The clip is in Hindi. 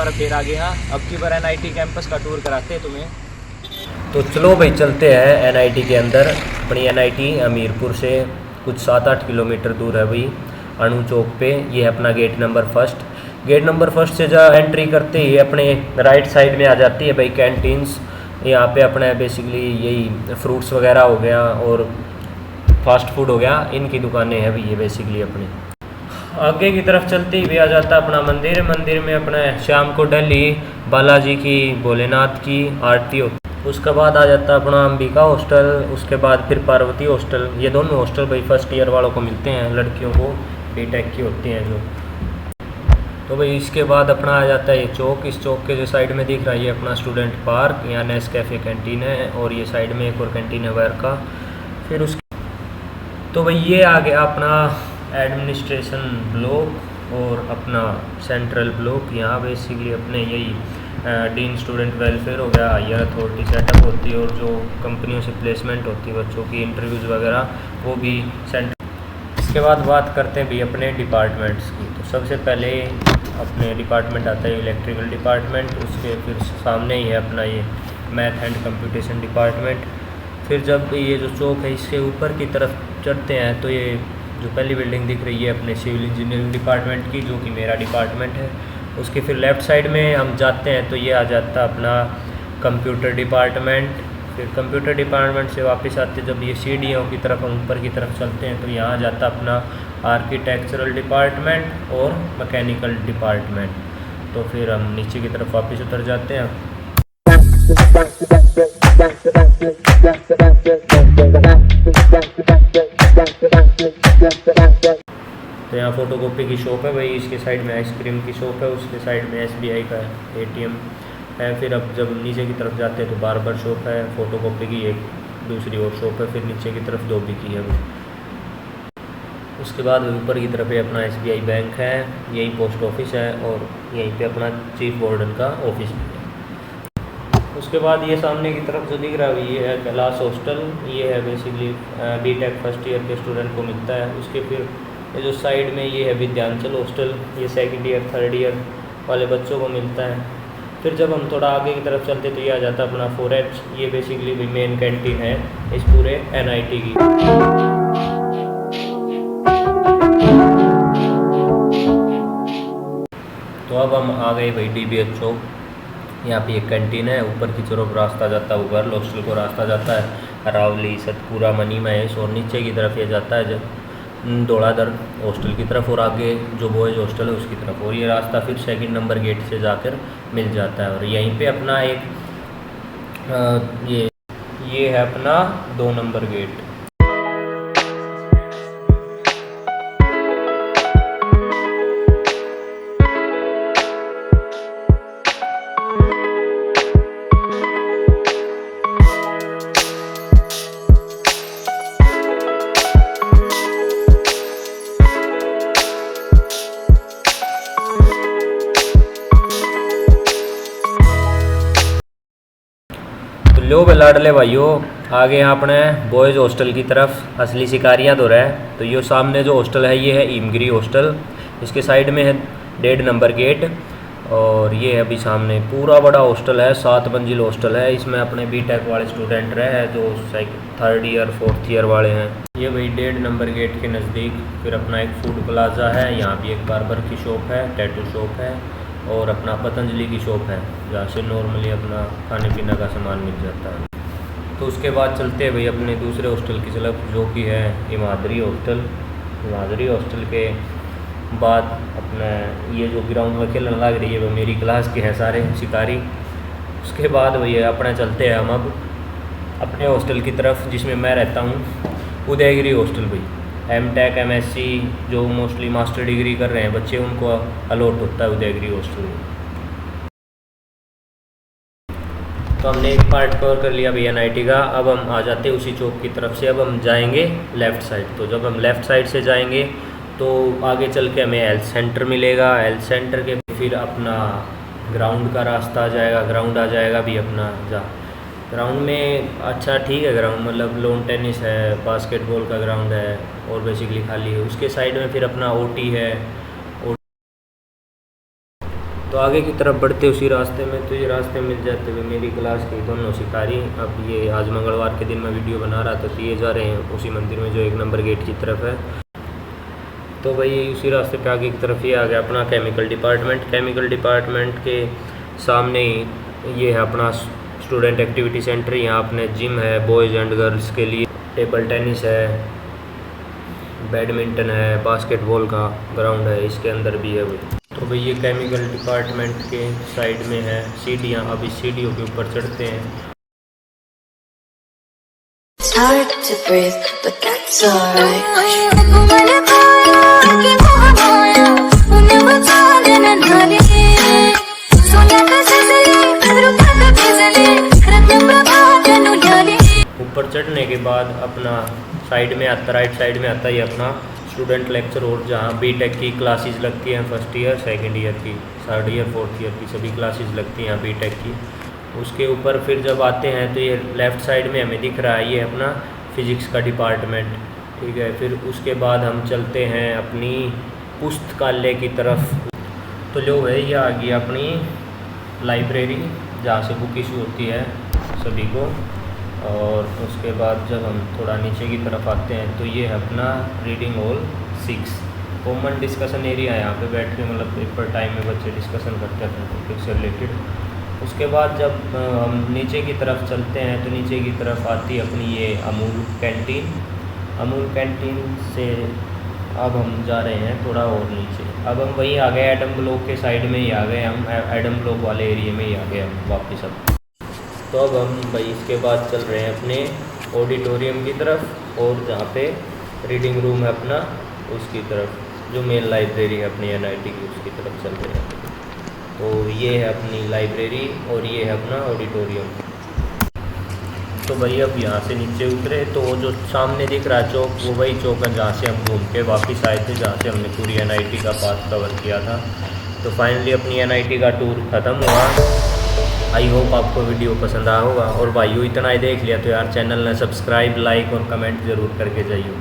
बार फिर आ गया। अब की बार NIT कैंपस का टूर कराते हैं तुम्हें। तो चलो भाई चलते हैं NIT के अंदर। अपनी NIT हमीरपुर से कुछ 7-8 किलोमीटर दूर है भाई, अणु चौक पे। ये है अपना gate number first. Gate number first से जहाँ एंट्री करते ही अपने राइट साइड में आ जाती है भाई कैंटीन्स। यहाँ पे अपना बेसिकली यही फ्रूट्स वगैरह हो गया और फास्ट फूड हो गया, इनकी दुकानें हैं भाई ये बेसिकली अपनी। आगे की तरफ चलते ही भी आ जाता है अपना मंदिर। मंदिर में अपना शाम को डेली बालाजी की, भोलेनाथ की आरती होती। उसके बाद आ जाता है अपना अंबिका हॉस्टल, उसके बाद फिर पार्वती हॉस्टल। ये दोनों हॉस्टल भाई फर्स्ट ईयर वालों को मिलते हैं, लड़कियों को BTech की होती हैं जो। तो भाई इसके बाद अपना आ जाता है ये चौक। इस चौक के जो साइड में दिख रहा है ये अपना स्टूडेंट पार्क, यहाँ नेस्कैफे कैंटीन है, और ये साइड में एक और कैंटीन है वायर का। फिर उसके तो भाई ये आ गया अपना एडमिनिस्ट्रेशन ब्लॉक और अपना सेंट्रल ब्लॉक। यहाँ बेसिकली अपने यही डीन स्टूडेंट वेलफेयर हो गया, हायर अथॉरिटी सेटअप होती है, और जो कंपनियों से प्लेसमेंट होती है बच्चों की, इंटरव्यूज़ वगैरह, वो भी सेंटर। इसके बाद बात करते हैं भी अपने डिपार्टमेंट्स की। तो सबसे पहले अपने डिपार्टमेंट आता है इलेक्ट्रिकल डिपार्टमेंट, उसके फिर सामने ही है अपना ये मैथ एंड कंप्यूटेशन डिपार्टमेंट। फिर जब ये जो चौक है इसके ऊपर की तरफ चढ़ते हैं तो ये जो पहली बिल्डिंग दिख रही है अपने सिविल इंजीनियरिंग डिपार्टमेंट की, जो कि मेरा डिपार्टमेंट है। उसके फिर लेफ़्ट साइड में हम जाते हैं तो ये आ जाता अपना कंप्यूटर डिपार्टमेंट। फिर कंप्यूटर डिपार्टमेंट से वापस आते जब ये सीढ़ियों की तरफ हम ऊपर की तरफ चलते हैं तो यहाँ आ जाता अपना आर्किटेक्चरल डिपार्टमेंट और मैकेनिकल डिपार्टमेंट। तो फिर हम नीचे की तरफ वापस उतर जाते हैं। तो यहाँ फ़ोटोकॉपी की शॉप है भाई, इसके साइड में आइसक्रीम की शॉप है, उसके साइड में SBI का ATM है। फिर अब जब नीचे की तरफ जाते हैं तो बार्बर शॉप है, फ़ोटोकॉपी की एक दूसरी और शॉप है। फिर नीचे की तरफ धोबी की है। उसके बाद ऊपर की तरफ अपना SBI बैंक है, यही पोस्ट ऑफिस है, और यहीं पे अपना चीफ वार्डन का ऑफिस भी है। उसके बाद ये सामने की तरफ जो दिख रहा है ये है कैलाश हॉस्टल। ये है बेसिकली BTech फर्स्ट ईयर के स्टूडेंट को मिलता है। उसके फिर ये जो साइड में ये है विद्यांचल हॉस्टल, ये सेकंड ईयर थर्ड ईयर वाले बच्चों को मिलता है। फिर जब हम थोड़ा आगे की तरफ चलते तो ये आ जाता है अपना 4H। ये बेसिकली भी मेन कैंटीन है इस पूरे NIT की। तो अब हम आ गए भाई DBH चौक। यहाँ पे एक कैंटीन है, ऊपर की तरफ रास्ता जाता है, गर्ल हॉस्टल को रास्ता जाता है रावली, सतपुरा, मनी महेश, और नीचे की तरफ ये जाता है धौलाधर हॉस्टल की तरफ, और आगे जो बॉयज़ हॉस्टल है उसकी तरफ। और ये रास्ता फिर सेकंड नंबर गेट से जाकर मिल जाता है। और यहीं पे अपना एक ये है अपना 2 नंबर गेट। लो बे लाडले भाइयों, आगे यहाँ अपने बॉयज़ हॉस्टल की तरफ असली शिकारियाँ दो रहा है। तो ये सामने जो हॉस्टल है ये है हिमगिरी हॉस्टल, इसके साइड में है 1.5 नंबर गेट। और ये है अभी सामने पूरा बड़ा हॉस्टल है, 7 मंजिल हॉस्टल है। इसमें अपने BTech वाले स्टूडेंट रहे हैं जो थर्ड ईयर फोर्थ ईयर वाले हैं। ये भाई 1.5 नंबर गेट के नज़दीक फिर अपना एक फूड प्लाजा है, यहाँ भी एक बार्बर की शॉप है, टैटू शॉप है, और अपना पतंजलि की शॉप है जहाँ से नॉर्मली अपना खाने पीने का सामान मिल जाता है। तो उसके बाद चलते हैं भाई अपने दूसरे हॉस्टल की तरफ जो कि है हिमाद्री हॉस्टल। हिमाद्री हॉस्टल के बाद अपना ये जो ग्राउंड में खेलने लग रही है वो मेरी क्लास के हैं सारे शिकारी। उसके बाद भैया अपना चलते हैं हम अब अपने हॉस्टल की तरफ जिसमें मैं रहता हूँ, उदयगिरी हॉस्टल। भाई MTech MSc जो मोस्टली मास्टर डिग्री कर रहे हैं बच्चे उनको अलॉट होता है उदयगिरी हॉस्टल में। तो हमने एक पार्ट कवर कर लिया भैया NIT का। अब हम आ जाते हैं उसी चौक की तरफ से, अब हम जाएंगे लेफ़्ट साइड। तो जब हम लेफ़्ट साइड से जाएंगे तो आगे चल के हमें हेल्थ सेंटर मिलेगा। हेल्थ सेंटर के फिर अपना ग्राउंड का रास्ता आ जाएगा, ग्राउंड आ जाएगा भी अपना ग्राउंड में अच्छा ठीक है ग्राउंड, मतलब लॉन टेनिस है, बास्केटबॉल का ग्राउंड है और बेसिकली खाली है। उसके साइड में फिर अपना OT है। तो आगे की तरफ बढ़ते उसी रास्ते में, तो ये रास्ते मिल जाते हुए मेरी क्लास की दोनों शिकारी। अब ये आज मंगलवार के दिन मैं वीडियो बना रहा था, तो ये जा रहे हैं उसी मंदिर में जो 1 नंबर गेट की तरफ है। तो भाई उसी रास्ते पे आगे की तरफ ये आ गया अपना केमिकल डिपार्टमेंट। केमिकल डिपार्टमेंट के सामने ही ये है अपना स्टूडेंट एक्टिविटी सेंटर। यहाँ अपने जिम है, बॉयज़ एंड गर्ल्स के लिए टेबल टेनिस है, बैडमिंटन है, बास्केटबॉल का ग्राउंड है, इसके अंदर भी है वही। तो भाई ये केमिकल डिपार्टमेंट के साइड में है सीढ़ियाँ। अब इस सीढ़ियों के ऊपर चढ़ते हैं। It's hard to breathe, but that's alright. ऊपर चढ़ने के बाद अपना साइड में आता, राइट साइड में आता है अपना स्टूडेंट लेक्चर हॉल, जहाँ बीटेक की क्लासेस लगती हैं, फर्स्ट ईयर, सेकंड ईयर की, थर्ड ईयर, फोर्थ ईयर की सभी क्लासेस लगती हैं यहाँ बीटेक की। उसके ऊपर फिर जब आते हैं तो ये लेफ़्ट साइड में हमें दिख रहा है ये अपना फिज़िक्स का डिपार्टमेंट, ठीक है। फिर उसके बाद हम चलते हैं अपनी पुस्तकालय की तरफ। तो लो है ये आ गई अपनी लाइब्रेरी, जहाँ से बुक इशू होती है सभी को। और उसके बाद जब हम थोड़ा नीचे की तरफ आते हैं तो ये है अपना reading hall 6, common discussion area है। यहाँ पे बैठ के मतलब पेपर टाइम में बच्चे डिस्कशन करते हैं टॉपिक से रिलेटेड। उसके बाद जब हम नीचे की तरफ चलते हैं तो नीचे की तरफ आती है अपनी ये अमूल कैंटीन। अमूल कैंटीन से अब हम जा रहे हैं थोड़ा और नीचे। अब हम वहीं आ गए, एडम ब्लॉक के साइड में ही आ गए हम, एडम ब्लॉक वाले एरिया में ही आ गए हम वापस अब। तो अब हम भाई इसके बाद चल रहे हैं अपने ऑडिटोरियम की तरफ, और जहाँ पे रीडिंग रूम है अपना उसकी तरफ, जो मेन लाइब्रेरी है अपनी NIT की, उसकी तरफ चल रहे हैं। तो ये है अपनी लाइब्रेरी और ये है अपना ऑडिटोरियम। तो भाई अब यहाँ से नीचे उतरे तो जो सामने दिख रहा है चौक, वो वही चौक है जहाँ से हम घूम के वापस आए थे, जहाँ से हमने पूरी NIT का पाथ कवर किया था। तो फाइनली अपनी NIT का टूर ख़त्म हुआ। आई होप आपको वीडियो पसंद आया होगा। और भाइयों इतना ही देख लिया तो यार चैनल ने सब्सक्राइब, लाइक और कमेंट ज़रूर करके जाइए।